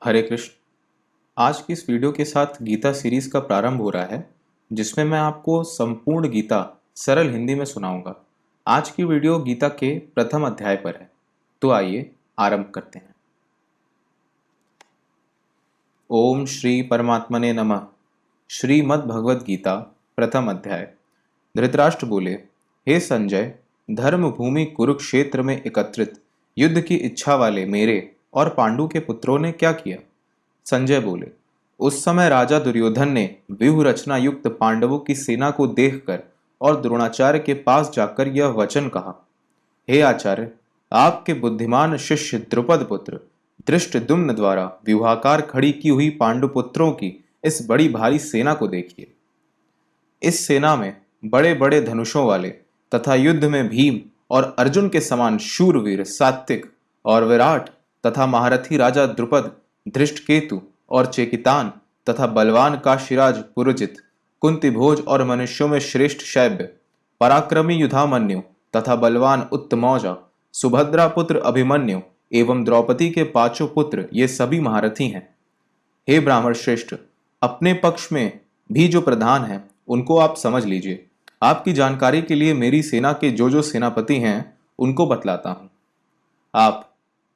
हरे कृष्ण। आज की इस वीडियो के साथ गीता सीरीज का प्रारंभ हो रहा है, जिसमें मैं आपको संपूर्ण गीता सरल हिंदी में सुनाऊंगा। आज की वीडियो गीता के प्रथम अध्याय पर है, तो आइए आरंभ करते हैं। ओम श्री परमात्मने नमः। श्रीमद् भगवद गीता प्रथम अध्याय। धृतराष्ट्र बोले, हे संजय, धर्म भूमि कुरुक्षेत्र में एकत्रित युद्ध की इच्छा वाले मेरे और पांडु के पुत्रों ने क्या किया? संजय बोले, उस समय राजा दुर्योधन ने व्यूह रचना युक्त पांडवों की सेना को देखकर और द्रोणाचार्य के पास जाकर यह वचन कहा, हे आचार्य, आपके बुद्धिमान शिष्य द्रुपद पुत्र धृष्टद्युम्न द्वारा व्यूहाकार खड़ी की हुई पांडुपुत्रों की इस बड़ी भारी सेना को देखिए। इस सेना में बड़े बड़े धनुषों वाले तथा युद्ध में भीम और अर्जुन के समान शूरवीर सात्विक और विराट तथा महारथी राजा द्रुपद, धृष्टकेतु और चेकितान तथा बलवान काशीराज पुरुजित, कुंतीभोज और मनुष्यों में श्रेष्ठ शैब्य, पराक्रमी युधामन्यु तथा बलवान उत्तमौजा, सुभद्रा पुत्र अभिमन्यु एवं द्रौपदी के पांचों पुत्र, ये सभी महारथी हैं। हे ब्राह्मण श्रेष्ठ, अपने पक्ष में भी जो प्रधान हैं उनको आप समझ लीजिए। आपकी जानकारी के लिए मेरी सेना के जो सेनापति हैं उनको बतलाता हूं। आप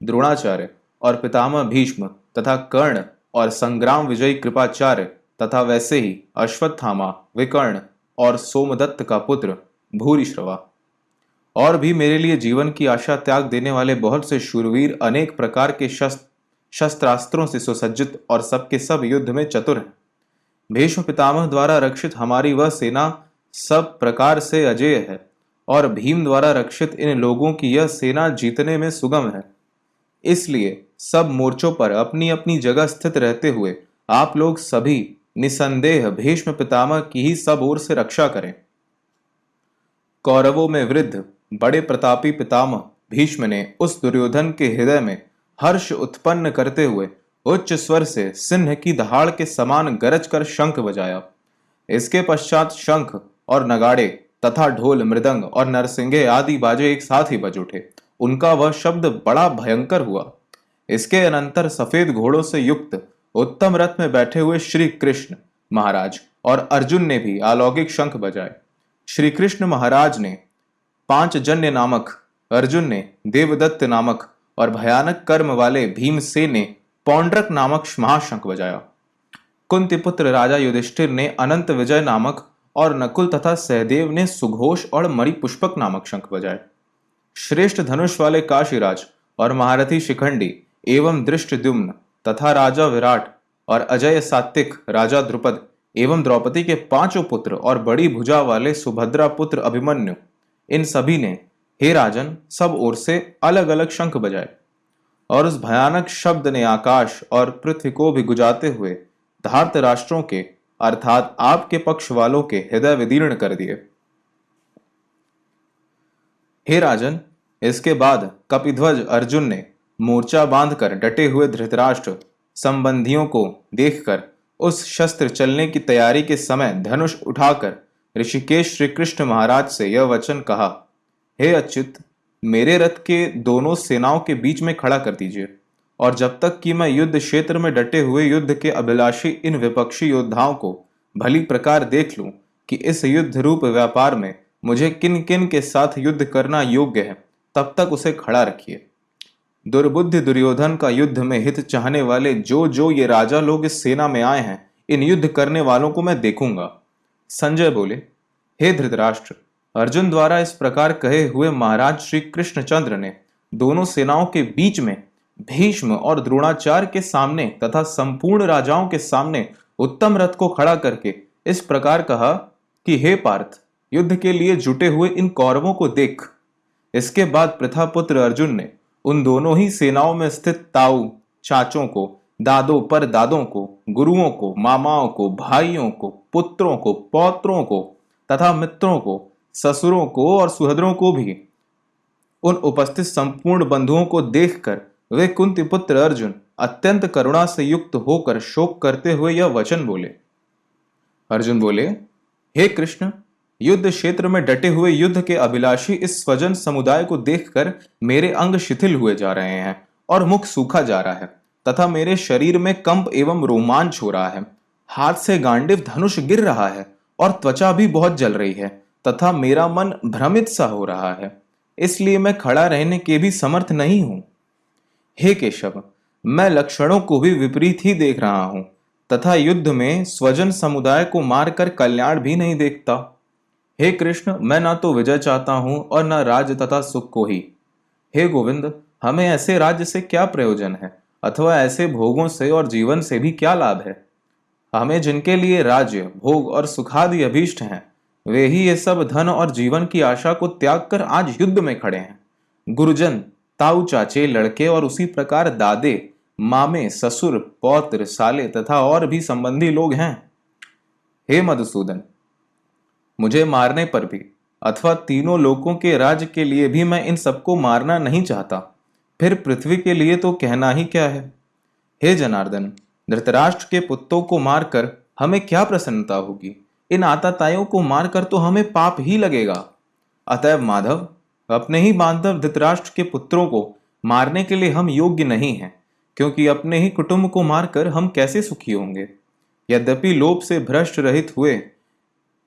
द्रोणाचार्य और पितामह भीष्म तथा कर्ण और संग्राम विजयी कृपाचार्य तथा वैसे ही अश्वत्थामा, विकर्ण और सोमदत्त का पुत्र भूरिश्रवा, और भी मेरे लिए जीवन की आशा त्याग देने वाले बहुत से शूरवीर अनेक प्रकार के शस्त्रास्त्रों से सुसज्जित और सबके सब युद्ध में चतुर हैं। भीष्म पितामह द्वारा रक्षित हमारी वह सेना सब प्रकार से अजेय है और भीम द्वारा रक्षित इन लोगों की यह सेना जीतने में सुगम है। इसलिए सब मोर्चों पर अपनी अपनी जगह स्थित रहते हुए आप लोग सभी निसंदेह भीष्म पितामह की ही सब ओर से रक्षा करें। कौरवों में वृद्ध बड़े प्रतापी पितामह भीष्म ने उस दुर्योधन के हृदय में हर्ष उत्पन्न करते हुए उच्च स्वर से सिंह की दहाड़ के समान गरज कर शंख बजाया। इसके पश्चात शंख और नगाड़े तथा ढोल, मृदंग और नरसिंगे आदि बाजे एक साथ ही बज उठे। उनका वह शब्द बड़ा भयंकर हुआ। इसके अनंतर सफेद घोड़ों से युक्त उत्तम रथ में बैठे हुए श्री कृष्ण महाराज और अर्जुन ने भी अलौकिक शंख बजाए। श्री कृष्ण महाराज ने पांचजन्य नामक, अर्जुन ने देवदत्त नामक और भयानक कर्म वाले भीमसेन ने पौंड्रक नामक महाशंख बजाया। कुंती पुत्र राजा युधिष्ठिर ने अनंत विजय नामक और नकुल तथा सहदेव ने सुघोष और मणिपुष्पक नामक शंख बजाए। श्रेष्ठ धनुष वाले काशीराज और महारथी शिखंडी एवं धृष्टद्युम्न तथा राजा विराट और अजय सात्विक राजा द्रुपद एवं द्रौपदी के पांचों पुत्र और बड़ी भुजा वाले सुभद्रा पुत्र अभिमन्यु, इन सभी ने, हे राजन, सब ओर से अलग अलग शंख बजाए और उस भयानक शब्द ने आकाश और पृथ्वी को भी गुजाते हुए धार्त राष्ट्रों के अर्थात आपके पक्ष वालों के हृदय विदीर्ण कर दिए। हे राजन, इसके बाद कपिध्वज अर्जुन ने मोर्चा बांधकर डटे हुए धृतराष्ट्र संबंधियों को देखकर उस शस्त्र चलने की तैयारी के समय धनुष उठाकर ऋषिकेश श्री कृष्ण महाराज से यह वचन कहा, हे अच्युत, मेरे रथ के दोनों सेनाओं के बीच में खड़ा कर दीजिए, और जब तक कि मैं युद्ध क्षेत्र में डटे हुए युद्ध के अभिलाषी इन विपक्षी योद्धाओं को भली प्रकार देख लूं कि इस युद्ध रूप व्यापार में मुझे किन किन के साथ युद्ध करना योग्य है, तब तक उसे खड़ा रखिए। दुर्बुद्धि दुर्योधन का युद्ध में हित चाहने वाले जो ये राजा लोग इस सेना में आए हैं, इन युद्ध करने वालों को मैं देखूंगा। संजय बोले, हे धृतराष्ट्र, अर्जुन द्वारा इस प्रकार कहे हुए महाराज श्री कृष्णचंद्र ने दोनों सेनाओं के बीच में भीष्म और द्रोणाचार्य के सामने तथा संपूर्ण राजाओं के सामने उत्तम रथ को खड़ा करके इस प्रकार कहा कि हे पार्थ, युद्ध के लिए जुटे हुए इन कौरवों को देख। इसके बाद प्रथापुत्र अर्जुन ने उन दोनों ही सेनाओं में स्थित ताऊ, चाचों को, दादों पर दादों को, गुरुओं को, मामाओं को, भाइयों को, पुत्रों को, पौत्रों को तथा मित्रों को, ससुरों को और सुहृदों को भी, उन उपस्थित संपूर्ण बंधुओं को देखकर वे कुंती पुत्र अर्जुन अत्यंत करुणा से युक्त होकर शोक करते हुए यह वचन बोले। अर्जुन बोले, हे कृष्ण, युद्ध क्षेत्र में डटे हुए युद्ध के अभिलाषी इस स्वजन समुदाय को देखकर मेरे अंग शिथिल हुए जा रहे हैं और मुख सूखा जा रहा है तथा मेरे शरीर में कंप एवं रोमांच हो रहा है। हाथ से गांडीव धनुष गिर रहा है और त्वचा भी बहुत जल रही है तथा मेरा मन भ्रमित सा हो रहा है, इसलिए मैं खड़ा रहने के भी समर्थ नहीं हूं। हे केशव, मैं लक्षणों को भी विपरीत ही देख रहा हूं तथा युद्ध में स्वजन समुदाय को मारकर कल्याण भी नहीं देखता। हे कृष्ण, मैं ना तो विजय चाहता हूं और न राज्य तथा सुख को ही। हे गोविंद, हमें ऐसे राज्य से क्या प्रयोजन है अथवा ऐसे भोगों से और जीवन से भी क्या लाभ है। हमें जिनके लिए राज्य भोग और सुखादि अभीष्ट हैं, वे ही ये सब धन और जीवन की आशा को त्याग कर आज युद्ध में खड़े हैं। गुरुजन, ताऊ चाचे, लड़के और उसी प्रकार दादे, मामे, ससुर, पौत्र, साले तथा और भी संबंधी लोग हैं। हे मधुसूदन, मुझे मारने पर भी अथवा तीनों लोकों के राज्य के लिए भी मैं इन सबको मारना नहीं चाहता, फिर पृथ्वी के लिए तो कहना ही क्या है। हे जनार्दन, धृतराष्ट्र के पुत्रों को मारकर हमें क्या प्रसन्नता होगी। इन आताताइयों को मारकर तो हमें पाप ही लगेगा। अतएव माधव, अपने ही बांधव धृतराष्ट्र के पुत्रों को मारने के लिए हम योग्य नहीं हैं, क्योंकि अपने ही कुटुंब को मारकर हम कैसे सुखी होंगे। यद्यपि लोभ से भ्रष्ट रहित हुए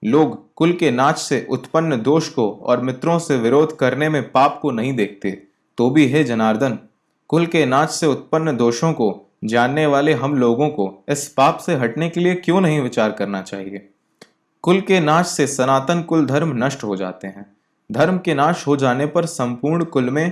लोग कुल के नाच से उत्पन्न दोष को और मित्रों से विरोध करने में पाप को नहीं देखते, तो भी हे जनार्दन, कुल के नाच से उत्पन्न दोषों को जानने वाले हम लोगों को इस पाप से हटने के लिए क्यों नहीं विचार करना चाहिए। कुल के नाश से सनातन कुल धर्म नष्ट हो जाते हैं। धर्म के नाश हो जाने पर संपूर्ण कुल में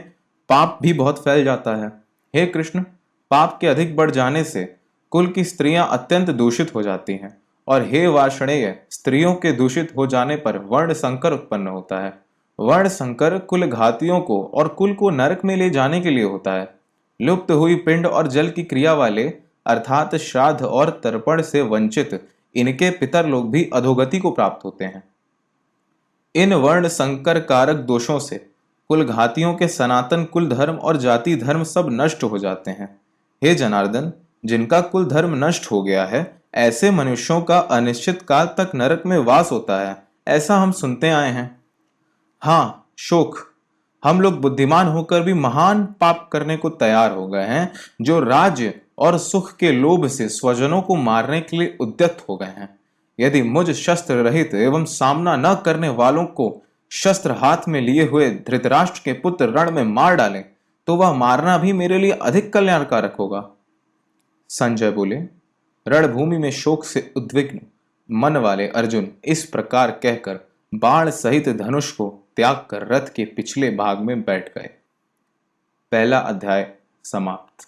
पाप भी बहुत फैल जाता है। हे कृष्ण, पाप के अधिक बढ़ जाने से कुल की स्त्रियां अत्यंत दूषित हो जाती हैं, और हे वार्ष्णेय, स्त्रियों के दूषित हो जाने पर वर्ण संकर उत्पन्न होता है। वर्ण संकर कुल घातियों को और कुल को नरक में ले जाने के लिए होता है। लुप्त हुई पिंड और जल की क्रिया वाले अर्थात श्राद्ध और तर्पण से वंचित इनके पितर लोग भी अधोगति को प्राप्त होते हैं। इन वर्ण संकर कारक दोषों से कुल घातियों के सनातन कुल धर्म और जाति धर्म सब नष्ट हो जाते हैं। हे जनार्दन, जिनका कुल धर्म नष्ट हो गया है, ऐसे मनुष्यों का अनिश्चित काल तक नरक में वास होता है, ऐसा हम सुनते आए हैं। हाँ शोक, हम लोग बुद्धिमान होकर भी महान पाप करने को तैयार हो गए हैं, जो राज्य और सुख के लोभ से स्वजनों को मारने के लिए उद्यत हो गए हैं। यदि मुझ शस्त्र रहित एवं सामना न करने वालों को शस्त्र हाथ में लिए हुए धृतराष्ट्र के पुत्र रण में मार डालें, तो वह मारना भी मेरे लिए अधिक कल्याणकारक होगा। संजय बोले, रणभूमि में शोक से उद्विग्न मन वाले अर्जुन इस प्रकार कहकर बाण सहित धनुष को त्याग कर रथ के पिछले भाग में बैठ गए। पहला अध्याय समाप्त।